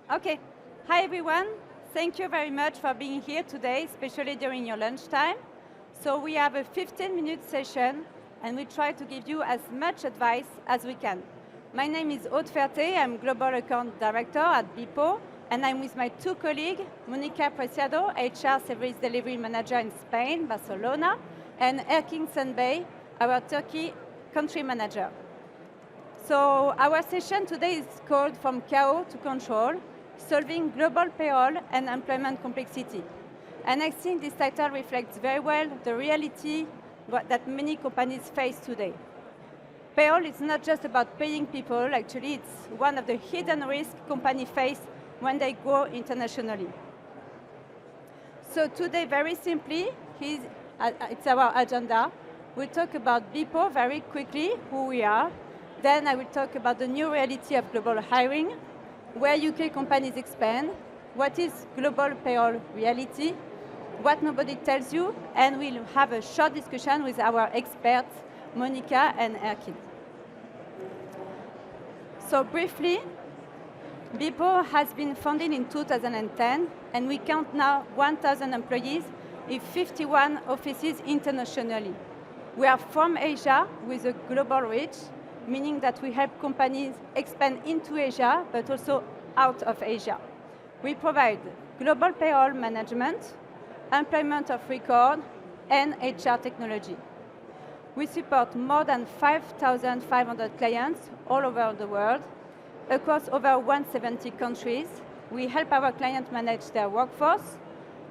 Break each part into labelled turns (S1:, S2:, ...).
S1: Okay. Hi, everyone. Thank you very much for being here today, especially during your lunchtime. So we have a 15-minute session, and we try to give you as much advice as we can. My name is Aude Ferte. I'm Global Account Director at Bipo, and I'm with my two colleagues, Monica Preciado, HR Service Delivery Manager in Spain, Barcelona, and Erkin Senbay, our Turkey Country Manager. So our session today is called From Chaos to Control, Solving Global Payroll and Employment Complexity. And I think this title reflects very well the reality that many companies face today. Payroll is not just about paying people, actually it's one of the hidden risks companies face when they grow internationally. So today, very simply, it's our agenda. We'll talk about Bipo very quickly, who we are. Then I will talk about the new reality of global hiring, where UK companies expand, what is global payroll reality, what nobody tells you, and we'll have a short discussion with our experts, Monica and Erkin. So briefly, Bipo has been founded in 2010, and we count now 1,000 employees in 51 offices internationally. We are from Asia with a global reach, meaning that we help companies expand into Asia, but also out of Asia. We provide global payroll management, employment of record, and HR technology. We support more than 5,500 clients all over the world, across over 170 countries. We help our clients manage their workforce,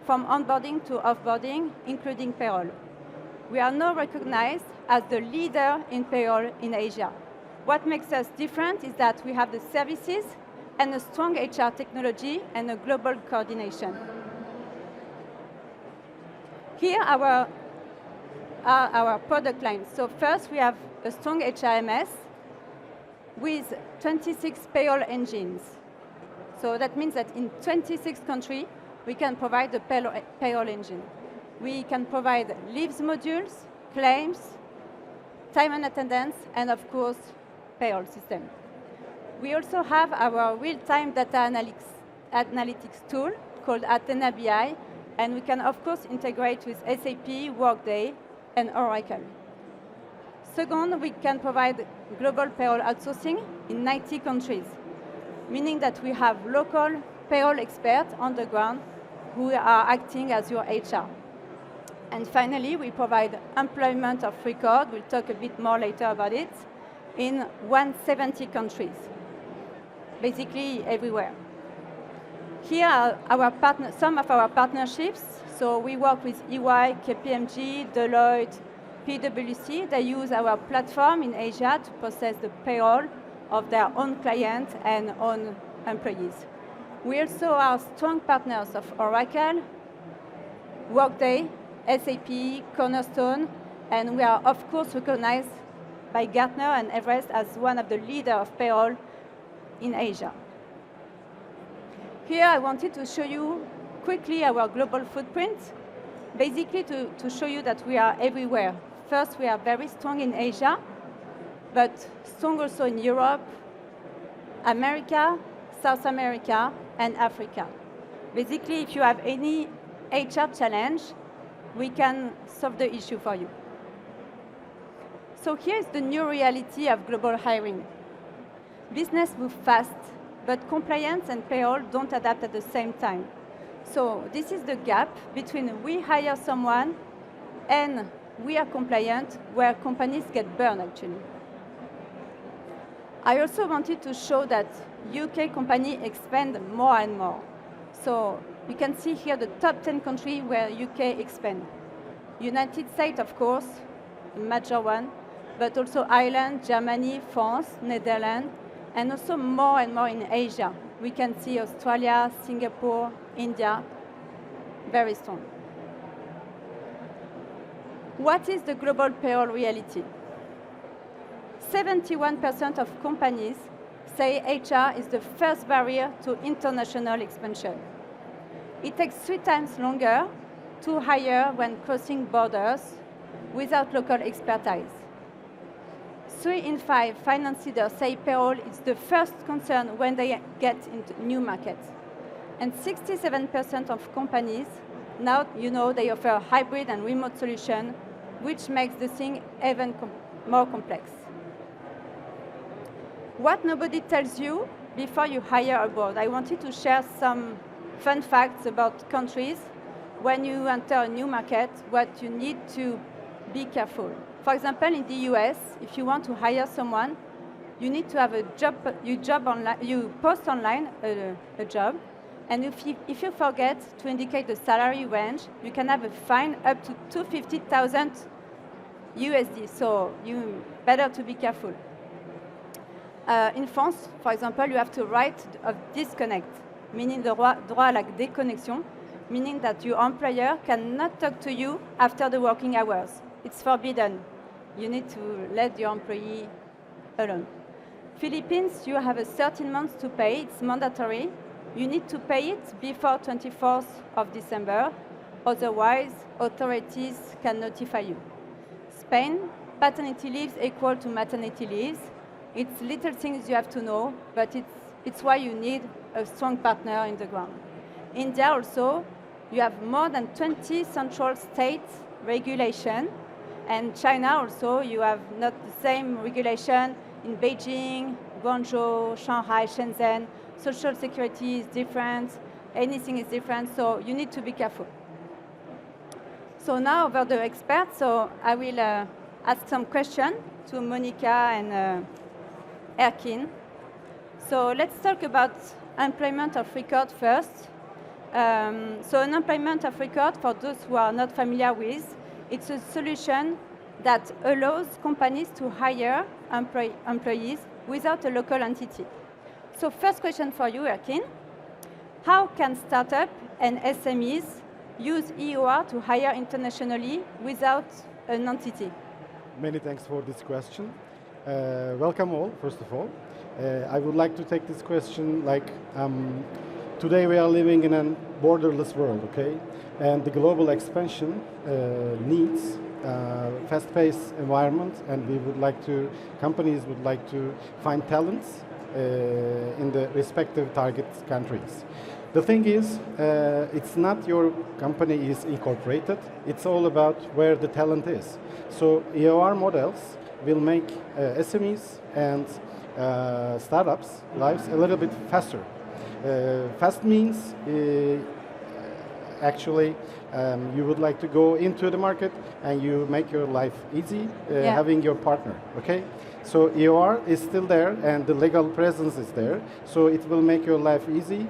S1: from onboarding to offboarding, including payroll. We are now recognized as the leader in payroll in Asia. What makes us different is that we have the services and a strong HR technology and a global coordination. Here are our product lines. So first, we have a strong HRMS with 26 payroll engines. So that means that in 26 countries, we can provide the payroll engine. We can provide leaves modules, claims, time and attendance, and of course, payroll system. We also have our real-time data analytics tool called Attendees, and we can, of course, integrate with SAP, Workday, and Oracle. Second, we can provide global payroll outsourcing in 90 countries, meaning that we have local payroll experts on the ground who are acting as your HR. And finally, we provide employment of record. We'll talk a bit more later about it, in 170 countries, basically everywhere. Here are some of our partnerships. So we work with EY, KPMG, Deloitte, PwC. They use our platform in Asia to process the payroll of their own clients and own employees. We also are strong partners of Oracle, Workday, SAP, Cornerstone, and we are, of course, recognized by Gartner and Everest as one of the leaders of payroll in Asia. Here, I wanted to show you quickly our global footprint, basically to show you that we are everywhere. First, we are very strong in Asia, but strong also in Europe, America, South America, and Africa. Basically, if you have any HR challenge, we can solve the issue for you. So here's the new reality of global hiring. Business moves fast, but compliance and payroll don't adapt at the same time. So this is the gap between we hire someone and we are compliant, where companies get burned, actually. I also wanted to show that UK companies expand more and more. So you can see here the top 10 countries where UK expand. United States, of course, a major one, but also Ireland, Germany, France, Netherlands, and also more and more in Asia. We can see Australia, Singapore, India, very strong. What is the global payroll reality? 71% of companies say HR is the first barrier to international expansion. It takes 3 times longer to hire when crossing borders without local expertise. 3 in 5 finance leaders say payroll is the first concern when they get into new markets. And 67% of companies now, they offer hybrid and remote solution, which makes the thing even more complex. What nobody tells you before you hire abroad. I wanted to share some fun facts about countries. When you enter a new market, what you need to be careful. For example, in the US, if you want to hire someone, you need to have a job, you post online a job, and if you forget to indicate the salary range, you can have a fine up to 250,000 USD, so you better to be careful. In France, for example, you have to write a disconnect, meaning the droit à la déconnexion, meaning that your employer cannot talk to you after the working hours. It's forbidden. You need to let your employee alone. Philippines, you have a 13 months to pay. It's mandatory. You need to pay it before 24th of December. Otherwise, authorities can notify you. Spain, paternity leaves equal to maternity leaves. It's little things you have to know, but it's why you need a strong partner in the ground. India also, you have more than 20 central state regulation. And China also, you have not the same regulation in Beijing, Guangzhou, Shanghai, Shenzhen. Social security is different, anything is different, so you need to be careful. So now over the experts, so I will ask some questions to Monica and Erkin. So let's talk about employment of record first. So an employment of record, for those who are not familiar with, it's a solution that allows companies to hire employees without a local entity. So first question for you, Erkin. How can startups and SMEs use EOR to hire internationally without an entity?
S2: Many thanks for this question. Welcome all, first of all. I would like to take this question today we are living in a borderless world, okay? And the global expansion needs fast-paced environment, and companies would like to find talents in the respective target countries. The thing is, it's not your company is incorporated, it's all about where the talent is. So EOR models will make SMEs and startups' lives a little bit faster. Fast means actually you would like to go into the market and you make your life easy having your partner, okay? So EOR is still there and the legal presence is there, so it will make your life easy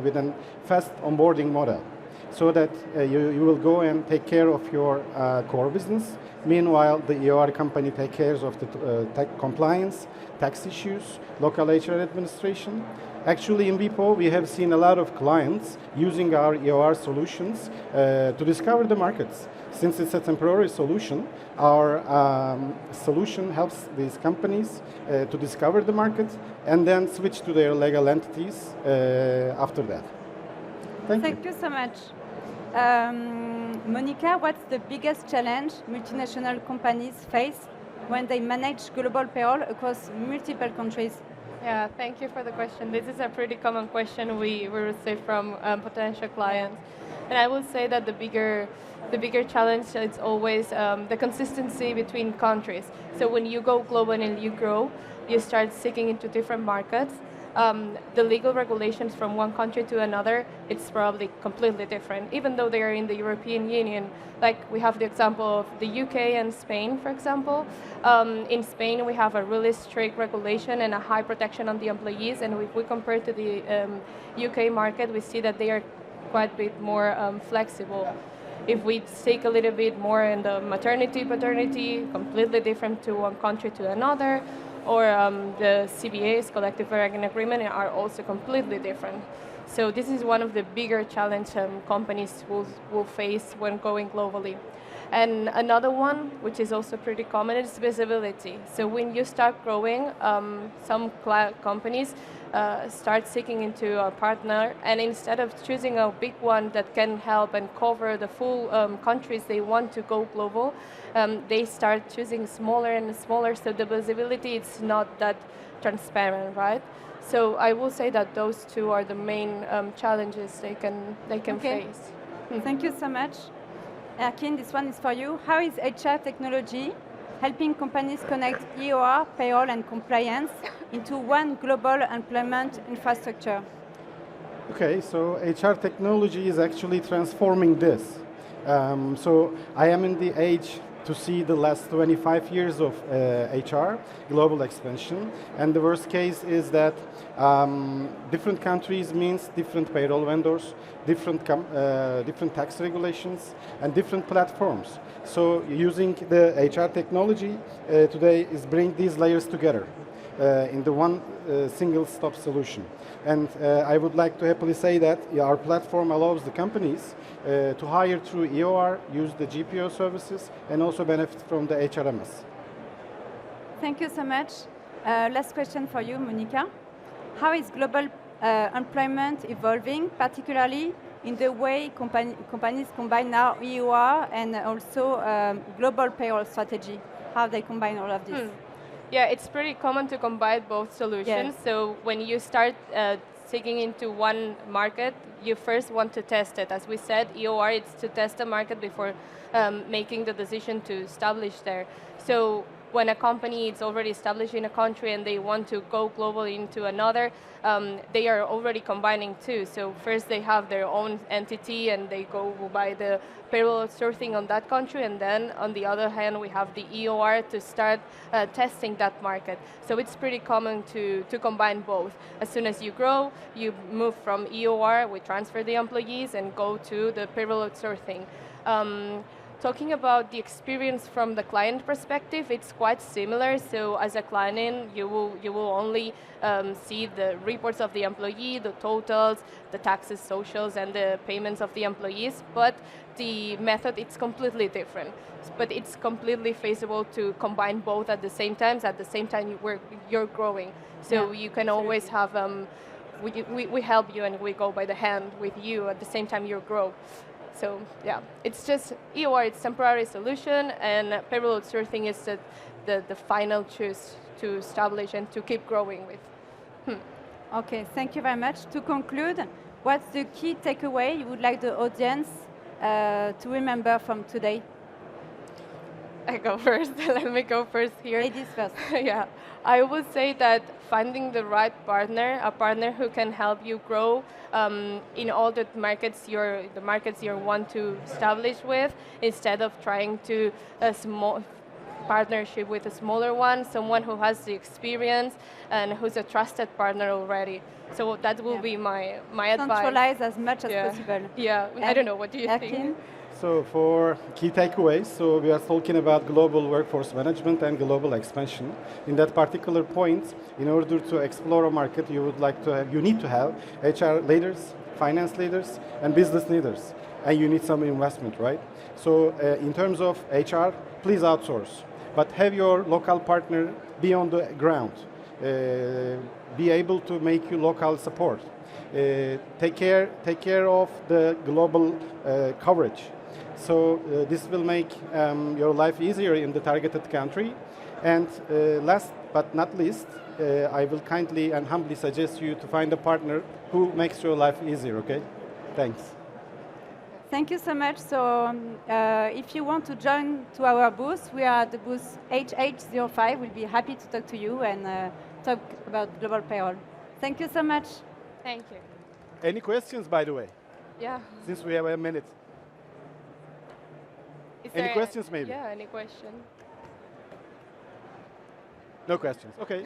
S2: with a fast onboarding model, so that you will go and take care of your core business. Meanwhile, the EOR company takes care of the tech compliance, tax issues, local HR administration. Actually, in Bipo, we have seen a lot of clients using our EOR solutions to discover the markets. Since it's a temporary solution, our solution helps these companies to discover the market and then switch to their legal entities after that.
S1: Thank you so much. Monica, what's the biggest challenge multinational companies face when they manage global payroll across multiple countries?
S3: Yeah, thank you for the question. This is a pretty common question we receive from potential clients. And I will say that the bigger challenge is always the consistency between countries. So when you go global and you grow, you start seeking into different markets. The legal regulations from one country to another, it's probably completely different, even though they are in the European Union. Like we have the example of the UK and Spain, for example. In Spain, we have a really strict regulation and a high protection on the employees. And if we compare to the UK market, we see that they are quite a bit more flexible. If we take a little bit more in the maternity, paternity, completely different to one country to another, or the CBAs, collective bargaining agreement, are also completely different. So this is one of the bigger challenges companies will face when going globally. And another one, which is also pretty common, is visibility. So when you start growing, some companies start seeking into a partner, and instead of choosing a big one that can help and cover the full countries they want to go global, they start choosing smaller and smaller, so the visibility is not that transparent, right? So I will say that those two are the main challenges they can face.
S1: Thank you so much. Erkin, this one is for you. How is HR technology helping companies connect EOR, payroll, and compliance into one global employment infrastructure?
S2: Okay, so HR technology is actually transforming this. So I am in the age to see the last 25 years of HR, global expansion, and the worst case is that different countries means different payroll vendors, different tax regulations, and different platforms. So using the HR technology today is bring these layers together in the one single stop solution. And I would like to happily say that our platform allows the companies to hire through EOR, use the GPO services, and also benefit from the HRMS.
S1: Thank you so much. Last question for you, Monica. How is global employment evolving, particularly in the way companies combine now EOR and also global payroll strategy? How they combine all of this?
S3: Yeah, it's pretty common to combine both solutions.
S1: Yes.
S3: So when you start seeking into one market, you first want to test it. As we said, EOR is to test the market before making the decision to establish there. So when a company is already established in a country and they want to go global into another, they are already combining two. So first they have their own entity and they go by the payroll sourcing on that country, and then on the other hand we have the EOR to start testing that market. So it's pretty common to combine both. As soon as you grow, you move from EOR, we transfer the employees and go to the payroll sourcing. Talking about the experience from the client perspective, it's quite similar. So as a client, you will only see the reports of the employee, the totals, the taxes, socials, and the payments of the employees. But the method, it's completely different. But it's completely feasible to combine both at the same time. At the same time, you're growing. So you can always have. We help you and we go by the hand with you at the same time you grow. So yeah, it's just EOR, it's temporary solution, and payroll outsourcing is the final choice to establish and to keep growing with.
S1: Okay, thank you very much. To conclude, what's the key takeaway you would like the audience to remember from today?
S3: I go first. Let me go first here.
S1: Ladies first.
S3: Yeah, I would say that finding the right partner, a partner who can help you grow in all the markets you want to establish with, instead of trying to a small partnership with a smaller one, someone who has the experience and who's a trusted partner already. So that will be my advice.
S1: Centralize as much as possible.
S3: Yeah, I don't know. What do you think?
S2: So for key takeaways, so we are talking about global workforce management and global expansion. In that particular point, in order to explore a market, you need to have HR leaders, finance leaders, and business leaders, and you need some investment, right? So in terms of HR, please outsource, but have your local partner be on the ground, be able to make you local support. Take care of the global coverage. So this will make your life easier in the targeted country. And last but not least, I will kindly and humbly suggest you to find a partner who makes your life easier, okay? Thanks.
S1: Thank you so much. So if you want to join to our booth, we are at the booth HH05. We'll be happy to talk to you and talk about global payroll. Thank you so much.
S3: Thank you.
S2: Any questions, by the way?
S3: Yeah.
S2: Since we have a minute. Any questions, maybe?
S3: Yeah, any question?
S2: No questions, okay.